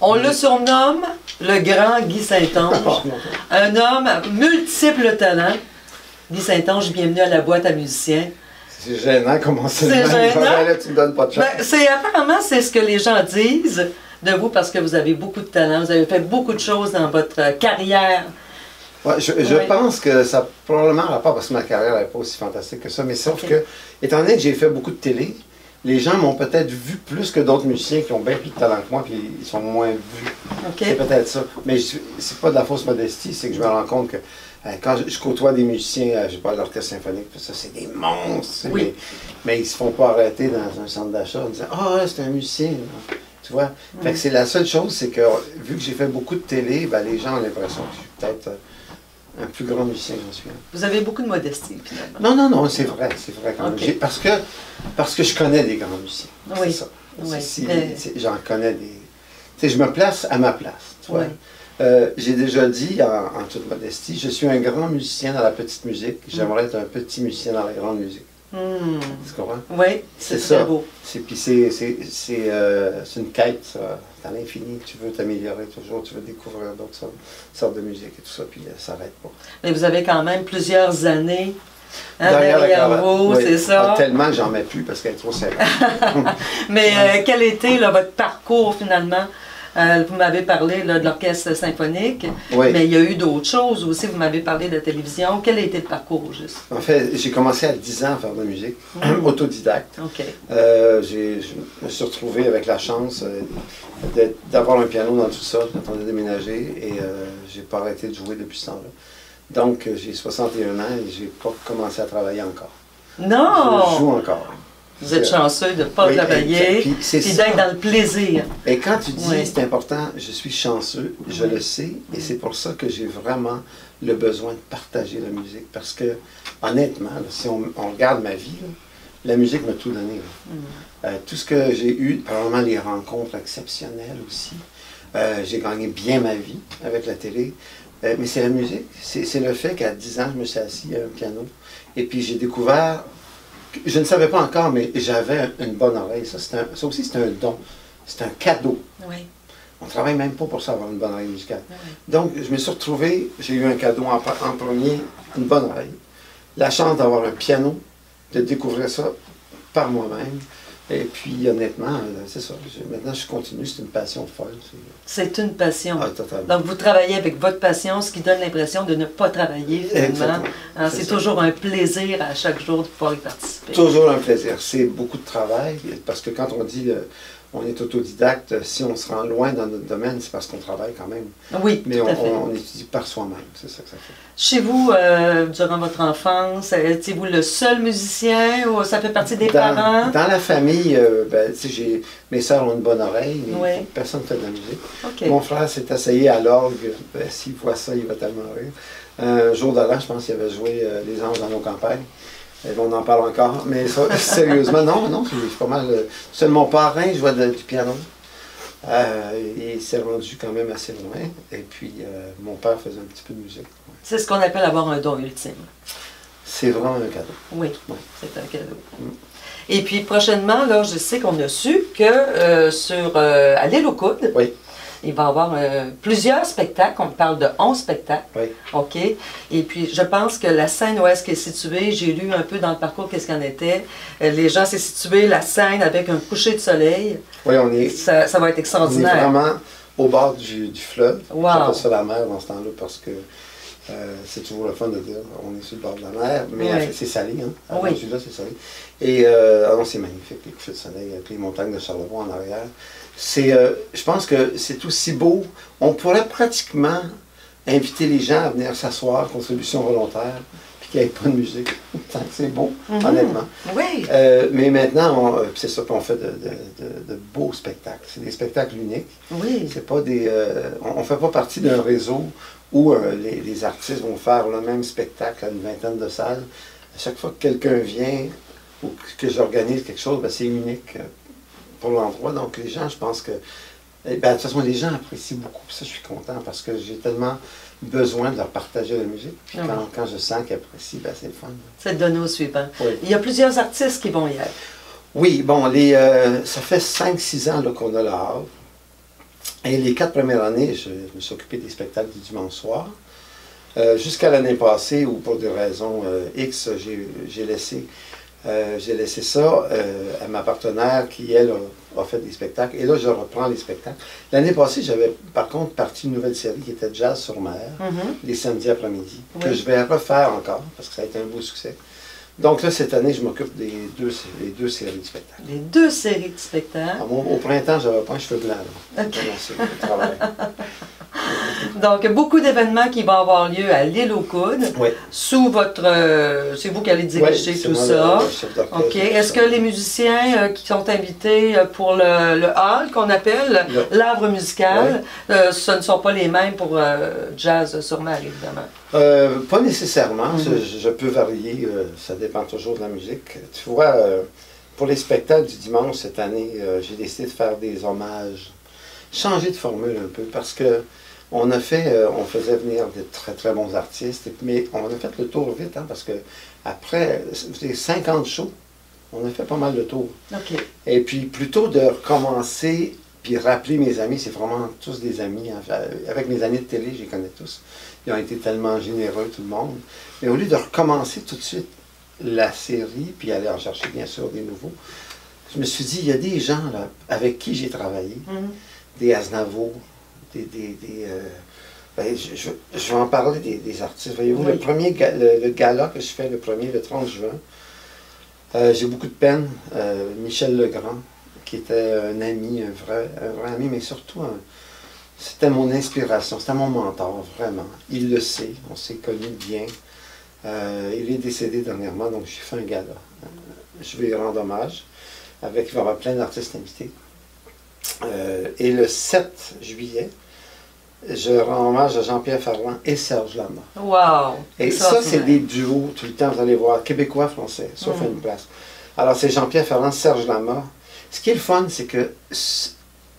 On le surnomme le grand Guy Saint-Onge, un homme à multiples talents. Guy Saint-Onge, bienvenue à la boîte à musiciens. C'est gênant comment c'est. C'est gênant. Là, tu me donnes pas de chance. Apparemment, c'est ce que les gens disent de vous parce que vous avez beaucoup de talent, vous avez fait beaucoup de choses dans votre carrière. Ouais, je pense que ça a probablement rapport parce que ma carrière n'est pas aussi fantastique que ça, mais sauf que, étant donné que j'ai fait beaucoup de télé, les gens m'ont peut-être vu plus que d'autres musiciens qui ont bien plus de talent que moi, puis ils sont moins vus. C'est peut-être ça. Mais c'est pas de la fausse modestie, c'est que je me rends compte que quand je côtoie des musiciens, je parle d'orchestre symphonique, tout ça, c'est des monstres. Oui. Mais ils se font pas arrêter dans un centre d'achat en disant « Ah, c'est un musicien! » Tu vois? Fait que c'est la seule chose, c'est que vu que j'ai fait beaucoup de télé, ben, les gens ont l'impression que je suis peut-être un plus grand musicien que j'en suis. Vous avez beaucoup de modestie, finalement. Non, non, non, c'est vrai quand même. Parce que je connais des grands musiciens. Oui. C'est ça. Oui. J'en connais des... Tu sais, je me place à ma place, tu vois. Oui. J'ai déjà dit, en toute modestie, je suis un grand musicien dans la petite musique. J'aimerais être un petit musicien dans la grande musique. Tu comprends? Oui, c'est très beau. Puis c'est une quête, ça, à l'infini. Tu veux t'améliorer toujours, tu veux découvrir d'autres sortes de musique et tout ça, puis ça n'arrête pas. Mais vous avez quand même plusieurs années derrière vous, oui. C'est ça? Tellement que j'en mets plus parce qu'elle est trop sérieuse. Mais quel était là, votre parcours finalement? Vous m'avez parlé là, de l'orchestre symphonique, mais il y a eu d'autres choses aussi. Vous m'avez parlé de la télévision. Quel a été le parcours juste? En fait, j'ai commencé à 10 ans à faire de la musique, autodidacte. Je me suis retrouvé avec la chance d'avoir un piano dans tout ça quand on a déménagé et j'ai pas arrêté de jouer depuis ce temps-là. Donc, j'ai 61 ans et j'ai pas commencé à travailler encore. Non! Je joue encore. Vous êtes chanceux de ne pas travailler, puis d'être dans le plaisir. Et quand tu dis c'est important, je suis chanceux, je le sais, et c'est pour ça que j'ai vraiment le besoin de partager la musique. Parce que, honnêtement, là, si on regarde ma vie, là, la musique m'a tout donné. Tout ce que j'ai eu, probablement les rencontres exceptionnelles aussi. J'ai gagné bien ma vie avec la télé. Mais c'est la musique. C'est le fait qu'à 10 ans, je me suis assis à un piano. Et puis j'ai découvert... Je ne savais pas encore, mais j'avais une bonne oreille. Ça aussi, c'est un don. C'est un cadeau. Oui. On ne travaille même pas pour ça, avoir une bonne oreille musicale. Donc, je me suis retrouvé, j'ai eu un cadeau en premier, une bonne oreille. La chance d'avoir un piano, de découvrir ça par moi-même. Et puis, honnêtement, c'est ça. Maintenant, je continue, c'est une passion folle. C'est une passion. Ah, totalement. Donc, vous travaillez avec votre passion, ce qui donne l'impression de ne pas travailler, finalement. C'est toujours un plaisir à chaque jour de pouvoir y participer. Toujours un plaisir. C'est beaucoup de travail, parce que quand on dit on est autodidacte, si on se rend loin dans notre domaine, c'est parce qu'on travaille quand même. Oui, mais tout à fait. On étudie par soi-même, c'est ça que ça fait. Chez vous, durant votre enfance, étiez-vous le seul musicien ou ça fait partie des parents? Dans la famille, mes sœurs ont une bonne oreille, mais personne ne fait de la musique. Mon frère s'est essayé à l'orgue, s'il voit ça, il va tellement rire. Un jour de l'an, je pense qu'il avait joué Les Anges dans nos campagnes. On en parle encore, mais ça, sérieusement, non, c'est pas mal. Seul mon parrain jouait du piano. Il s'est rendu quand même assez loin. Et puis, mon père faisait un petit peu de musique. C'est ce qu'on appelle avoir un don ultime. C'est vraiment un cadeau. Oui, c'est un cadeau. Et puis, prochainement, là, je sais qu'on a su que à l'Île aux Coudes, il va y avoir plusieurs spectacles. On parle de 11 spectacles. Oui. OK. Et puis, je pense que la scène où est-ce qu'elle est située, j'ai lu un peu dans le parcours qu'est-ce qu'il en était. Les gens, c'est situé, la scène avec un coucher de soleil. Oui, on est... Ça va être extraordinaire. On est vraiment au bord du fleuve. Wow. J'appelle ça la mer dans ce temps-là parce que c'est toujours le fun de dire on est sur le bord de la mer, mais c'est salé, hein? Oui. Celui-là, c'est salé. Et c'est magnifique, les couchers de soleil, avec les montagnes de Charlevoix en arrière. Je pense que c'est aussi beau. On pourrait pratiquement inviter les gens à venir s'asseoir, contribution volontaire, puis qu'il n'y ait pas de musique. Tant que c'est beau, honnêtement. Oui. Mais maintenant, c'est ça qu'on fait de beaux spectacles. C'est des spectacles uniques. Oui. C'est pas des. On ne fait pas partie d'un réseau où les artistes vont faire le même spectacle à une vingtaine de salles. À chaque fois que quelqu'un vient ou que j'organise quelque chose, c'est unique pour l'endroit. Donc les gens, je pense que... de toute façon, les gens apprécient beaucoup. Puis ça, je suis content parce que j'ai tellement besoin de leur partager la musique. Puis quand je sens qu'ils apprécient, c'est le fun. C'est le donner au suivant. Oui. Il y a plusieurs artistes qui vont y être. Oui, bon, ça fait 5-6 ans qu'on a le Havre. Et les 4 premières années, je me suis occupé des spectacles du dimanche soir. Jusqu'à l'année passée, ou pour des raisons X, j'ai laissé ça à ma partenaire qui, elle, a fait des spectacles. Et là, je reprends les spectacles. L'année passée, j'avais par contre parti une nouvelle série qui était Jazz sur mer, les samedis après-midi, que je vais refaire encore, parce que ça a été un beau succès. Donc là, cette année, je m'occupe des deux séries de spectacles. Les 2 séries de spectacles. Au printemps, j'avais pas un cheveu blanc. OK. Donc, beaucoup d'événements qui vont avoir lieu à l'île aux Coudes. Oui. Sous votre... c'est vous qui allez diriger tout ça. OK. Est-ce que les musiciens qui sont invités pour le hall, qu'on appelle l'arbre musical, ce ne sont pas les mêmes pour Jazz sur mer, évidemment? Pas nécessairement. Je peux varier. Ça dépend toujours de la musique. Tu vois, pour les spectacles du dimanche cette année, j'ai décidé de faire des hommages. Changer de formule un peu, parce que on faisait venir de très très bons artistes, mais on a fait le tour vite, parce que après 50 shows, on a fait pas mal de tours. Okay. Et puis plutôt de recommencer, puis rappeler mes amis, c'est vraiment tous des amis, avec mes amis de télé, je les connais tous, ils ont été tellement généreux tout le monde, mais au lieu de recommencer tout de suite la série, puis aller en chercher bien sûr des nouveaux, je me suis dit, il y a des gens là, avec qui j'ai travaillé, des Aznavour, je vais en parler des artistes. Voyez-vous, le gala que je fais le 30 juin, j'ai beaucoup de peine. Michel Legrand, qui était un ami, un vrai ami, mais surtout, c'était mon inspiration, c'était mon mentor, vraiment. Il le sait, on s'est connus bien. Il est décédé dernièrement, donc j'ai fait un gala. Je vais lui rendre hommage. Il va y avoir plein d'artistes invités. Et le 7 juillet, je rends hommage à Jean-Pierre Ferland et Serge Lama. Wow! Et ça, c'est des duos, tout le temps, vous allez voir, québécois-français, sauf à une place. Alors, c'est Jean-Pierre Ferland, Serge Lama. Ce qui est le fun, c'est que,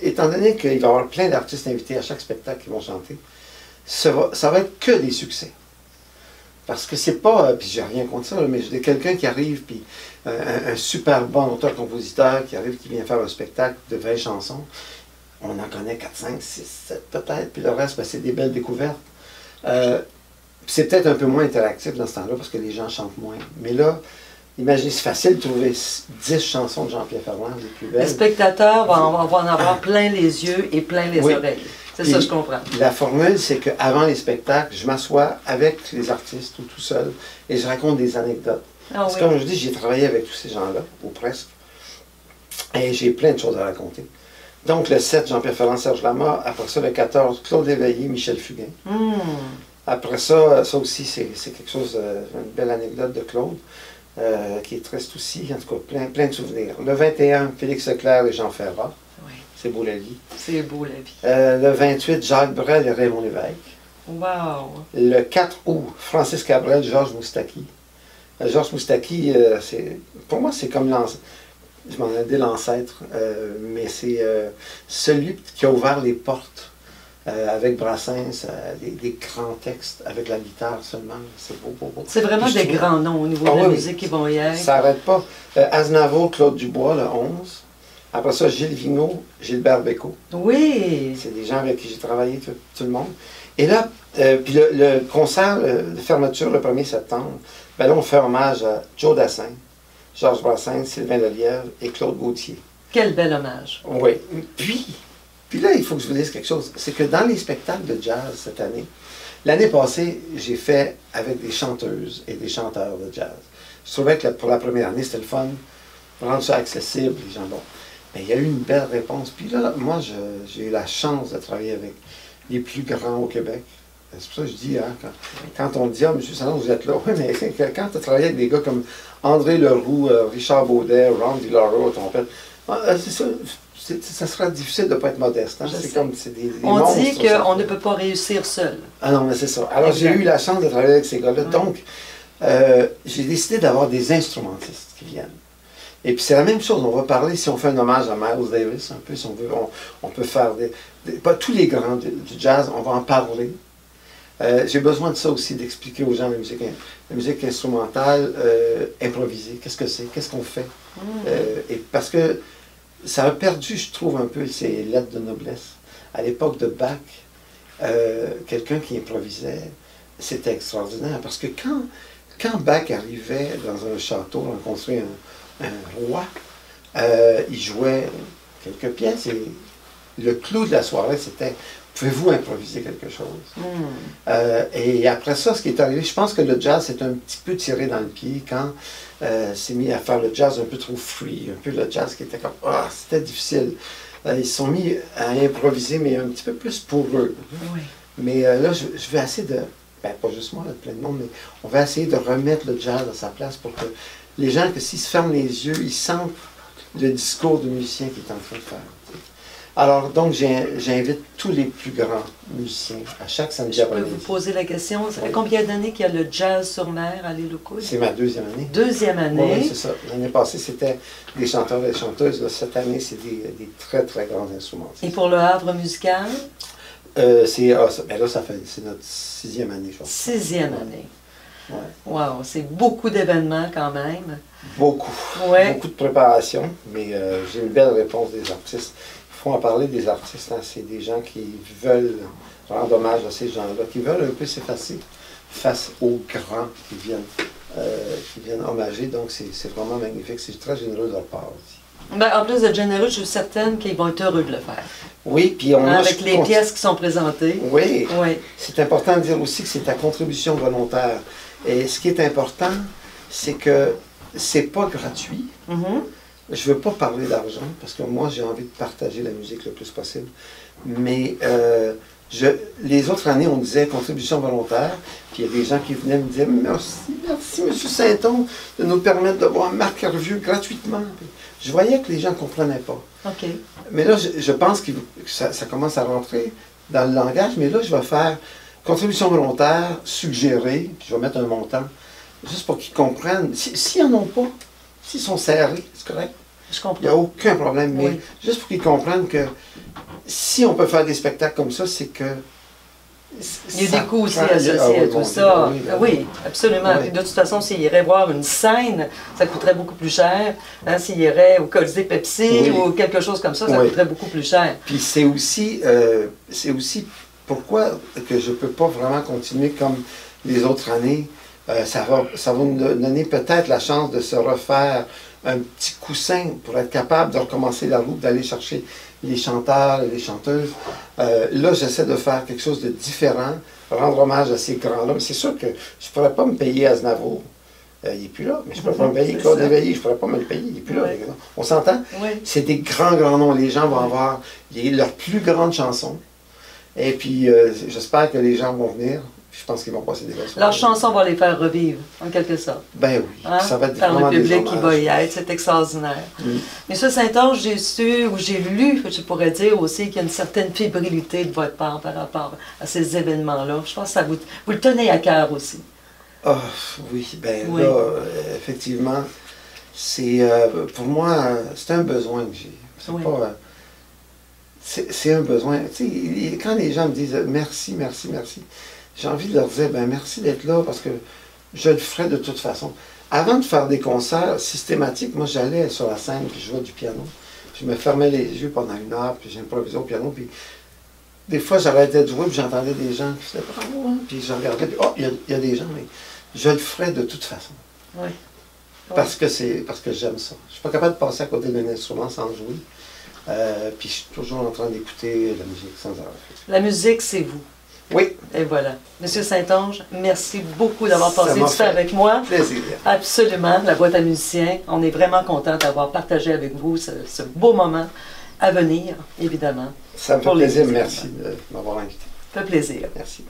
étant donné qu'il va y avoir plein d'artistes invités à chaque spectacle qui vont chanter, ça va être que des succès. Parce que c'est pas, puis j'ai rien contre ça, là, mais j'ai quelqu'un qui arrive, puis un super bon auteur-compositeur qui arrive, qui vient faire un spectacle de 20 chansons. On en connaît 4, 5, 6, 7 peut-être, puis le reste, ben, c'est des belles découvertes. C'est peut-être un peu moins interactif dans ce temps-là, parce que les gens chantent moins. Mais là, imaginez, c'est facile de trouver 10 chansons de Jean-Pierre Ferland, les plus belles. Les spectateurs vont en avoir plein les yeux et plein les oreilles. C'est ça, je comprends. La formule, c'est qu'avant les spectacles, je m'assois avec les artistes ou tout seul et je raconte des anecdotes. Parce que comme je dis, j'ai travaillé avec tous ces gens-là, ou presque, et j'ai plein de choses à raconter. Donc le 7, Jean-Pierre Ferland, Serge Lama. Après ça, le 14, Claude Léveillé, Michel Fugain. Après ça, ça aussi, c'est quelque chose, une belle anecdote de Claude, qui est triste aussi, en tout cas, plein de souvenirs. Le 21, Félix Leclerc et Jean Ferrat. C'est beau la vie. C'est beau la vie. Le 28, Jacques Brel et Raymond Lévesque. Wow! Le 4 août, Francis Cabrel, Georges Moustaki. Georges Moustaki, pour moi, c'est comme je m'en ai dit l'ancêtre, mais c'est celui qui a ouvert les portes avec Brassens, des grands textes avec la guitare seulement. C'est beau. C'est vraiment des grands noms au niveau de la musique qui vont y être. Ça n'arrête pas. Aznavour, Claude Dubois, le 11. Après ça, Gilles Vigneault, Gilbert Bécaud. Oui! C'est des gens avec qui j'ai travaillé, tout le monde. Et là, puis le concert de fermeture, le 1er septembre, ben là, on fait hommage à Joe Dassin, Georges Brassens, Sylvain Lelièvre et Claude Gauthier. Quel bel hommage! Oui. Puis là, il faut que je vous dise quelque chose. C'est que dans les spectacles de jazz cette année, l'année passée, j'ai fait avec des chanteuses et des chanteurs de jazz. Je trouvais que pour la première année, c'était le fun, rendre ça accessible, les gens, bon. Mais il y a eu une belle réponse. Puis là, moi, j'ai eu la chance de travailler avec les plus grands au Québec. C'est pour ça que je dis, quand on dit « Ah, M. Salon, vous êtes là », oui, mais quand tu as travaillé avec des gars comme André Leroux, Richard Baudet, Ron DiLauro, trompette, ça sera difficile de ne pas être modeste. Hein? C'est comme, des on monstres, dit qu'on ne peut pas réussir seul. Ah non, mais c'est ça. Alors, j'ai eu la chance de travailler avec ces gars-là. Donc, j'ai décidé d'avoir des instrumentistes qui viennent. Et puis c'est la même chose, on va parler, si on fait un hommage à Miles Davis, un peu, si on veut, on peut faire pas tous les grands du jazz, on va en parler. J'ai besoin de ça aussi, d'expliquer aux gens la musique instrumentale, improvisée, qu'est-ce que c'est, qu'est-ce qu'on fait. Et parce que ça a perdu, je trouve, un peu ses lettres de noblesse. à l'époque de Bach, quelqu'un qui improvisait, c'était extraordinaire. Parce que quand Bach arrivait dans un château, rencontrer un roi, il jouait quelques pièces et le clou de la soirée, c'était « Pouvez-vous improviser quelque chose? Et après ça, ce qui est arrivé, je pense que le jazz s'est un petit peu tiré dans le pied quand s'est mis à faire le jazz un peu trop free, un peu le jazz qui était comme « Ah, c'était difficile ». Ils se sont mis à improviser, mais un petit peu plus pour eux. Oui. Mais là, je vais essayer de, ben, pas juste moi, plein de monde, mais on va essayer de remettre le jazz à sa place pour que les gens, que s'ils se ferment les yeux, ils sentent le discours du musicien qui est en train de faire. Alors, donc, j'invite tous les plus grands musiciens à chaque samedi après-midi. Je peux vous poser la question, ça fait combien d'années qu'il y a le jazz sur mer à l'île aux Coudes? C'est ma 2e année. 2e année? Oui, c'est ça. L'année passée, c'était des chanteurs et des chanteuses. Là, cette année, c'est des très, très grands instruments. Et pour le Havre musical? Ben là, c'est notre 6e année, je crois. 6e année. Ouais. Wow, c'est beaucoup d'événements quand même. Beaucoup. Ouais. Beaucoup de préparation, mais j'ai une belle réponse des artistes. Il faut en parler des artistes, hein. C'est des gens qui veulent rendre hommage à ces gens-là, qui veulent un peu s'effacer face aux grands qui viennent hommager. Donc c'est vraiment magnifique. C'est très généreux de leur part aussi. Ben, en plus d'être généreux, je suis certaine qu'ils vont être heureux de le faire. Oui, puis on avec les pièces qui sont présentées. Oui, oui. C'est important de dire aussi que c'est ta contribution volontaire. Et ce qui est important, c'est que c'est pas gratuit. Je ne veux pas parler d'argent, parce que moi, j'ai envie de partager la musique le plus possible. Mais les autres années, on disait contribution volontaire, puis il y a des gens qui venaient me dire « Merci, M. Saint-Onge, de nous permettre de voir Marc Hervieux gratuitement. » Je voyais que les gens ne comprenaient pas. OK. Mais là, je pense que ça commence à rentrer dans le langage, mais là, je vais faire contribution volontaire, suggérée, puis je vais mettre un montant, juste pour qu'ils comprennent. S'ils n'en ont pas, s'ils sont serrés, c'est correct. Je comprends. Il n'y a aucun problème, mais juste pour qu'ils comprennent que si on peut faire des spectacles comme ça, c'est que... Il y a des coûts aussi associés à tout ça. Oui, absolument. Oui. De toute façon, s'il irait voir une scène, ça coûterait beaucoup plus cher. Hein, s'il irait au Colisée Pepsi ou quelque chose comme ça, ça coûterait beaucoup plus cher. Puis c'est aussi pourquoi que je ne peux pas vraiment continuer comme les autres années. Ça va nous donner peut-être la chance de se refaire un petit coussin pour être capable de recommencer la route, d'aller chercher les chanteurs et les chanteuses. Là, j'essaie de faire quelque chose de différent, rendre hommage à ces grands-là. Mais c'est sûr que je ne pourrais pas me payer Aznavour. Il n'est plus là. Mais je ne pourrais pas me payer Claude Léveillé. Je ne pourrais pas me le payer. Il n'est plus là. On s'entend? C'est des grands noms. Les gens vont avoir leurs plus grandes chansons. Et puis, j'espère que les gens vont venir. Je pense qu'ils vont passer des belles soirées. Leurs chansons vont les faire revivre, en quelque sorte. Ben oui, hein? Ça va être par le public qui va y être, c'est extraordinaire. Monsieur Saint-Onge, j'ai su, ou j'ai lu, je pourrais dire aussi, qu'il y a une certaine fébrilité de votre part par rapport à ces événements-là. Je pense que ça vous le tenez à cœur aussi. Ah, oui, ben là, effectivement, c'est, pour moi, c'est un besoin que j'ai. C'est pas... c'est un besoin. Tu sais, quand les gens me disent « merci, merci, merci », j'ai envie de leur dire, ben merci d'être là parce que je le ferai de toute façon. Avant de faire des concerts systématiques, moi j'allais sur la scène puis je jouais du piano. Je me fermais les yeux pendant 1 heure puis j'improvisais au piano. Puis des fois j'arrêtais de jouer puis j'entendais des gens qui faisaient bravo, hein? Puis je regardais puis oh, il y a des gens, mais je le ferai de toute façon. Oui. Parce que j'aime ça. Je suis pas capable de passer à côté d'un instrument sans jouer. Puis je suis toujours en train d'écouter la musique sans arrêt. La musique, c'est vous. Oui. Et voilà. Monsieur Saint-Onge, merci beaucoup d'avoir passé du temps avec moi. Plaisir. Absolument. La boîte à musiciens. On est vraiment content d'avoir partagé avec vous ce beau moment à venir, évidemment. Ça me fait plaisir. Merci de m'avoir invité. Ça fait plaisir. Merci.